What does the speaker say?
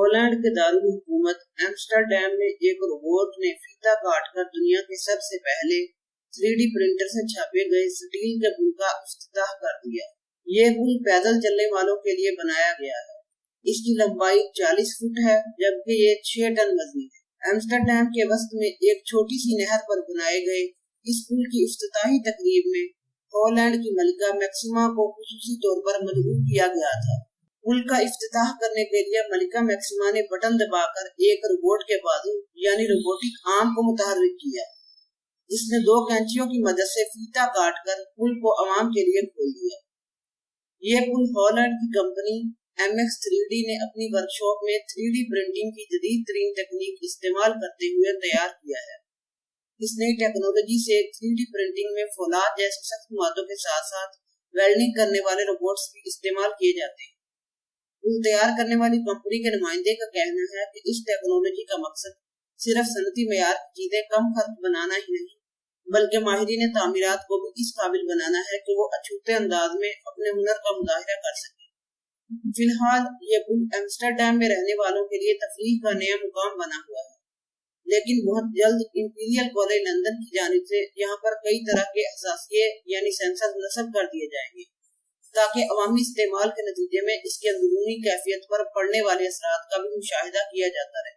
Holland के दारुल हुकूमत Amsterdam में एक रोबोट ने फीता काटकर दुनिया के सबसे पहले 3D प्रिंटर से छापे गए स्टील के पुल का इफ्तिताह कर दिया। ये पुल पैदल चलने वालों के लिए बनाया गया है। इसकी लंबाई 40 फुट है, जबकि ये 6 टन वजनी है। एम्स्टरडैम के वस्त में एक छोटी सी नहर पर बनाए गए इस पुल की इफ्तिताही तकरीब में हॉलैंड की मलिका मैक्सिमा को खुसूसी तौर पर मदऊ किया गया था। पुल का इफ्तिताह करने के लिए मलिका मैक्सिमा ने बटन दबाकर एक रोबोट के बाजू यानी रोबोटिक आर्म को मुतहर्रिक किया, जिसने 2 कैंचियों की मदद से फीता काटकर पुल को आवाम के लिए खोल दिया। ये पुल हॉलैंड की कंपनी MX3D ने अपनी वर्कशॉप में 3D प्रिंटिंग की जदीद तरीन तकनीक इस्तेमाल करते हुए तैयार किया है। इस नई टेक्नोलॉजी से 3D प्रिंटिंग में फौलाद जैसे सख्त मादों के साथ साथ वेल्डिंग करने वाले रोबोट्स भी इस्तेमाल किए जाते हैं। पुल तैयार करने वाली कंपनी के नुमाइंदे का कहना है कि इस टेक्नोलॉजी का मकसद सिर्फ सनती मेयार की चीजें कम खर्च बनाना ही नहीं, बल्कि माहिरीन तामीरात को भी इस काबिल बनाना है कि वो अछूते अंदाज में अपने हुनर का मुजाहिरा कर सके। फिलहाल ये पुल एम्स्टरडैम में रहने वालों के लिए तफरीह का नया मुकाम बना हुआ है, लेकिन बहुत जल्द इंपीरियल कॉलेज लंदन की जानिब से यहाँ पर कई तरह के असासिये यानी सेंसर नस्ब कर दिए जाएंगे, ताकि अवामी इस्तेमाल के नतीजे में इसके अंदरूनी कैफियत पर पड़ने वाले असरात का भी मुशाहिदा किया जाता रहे।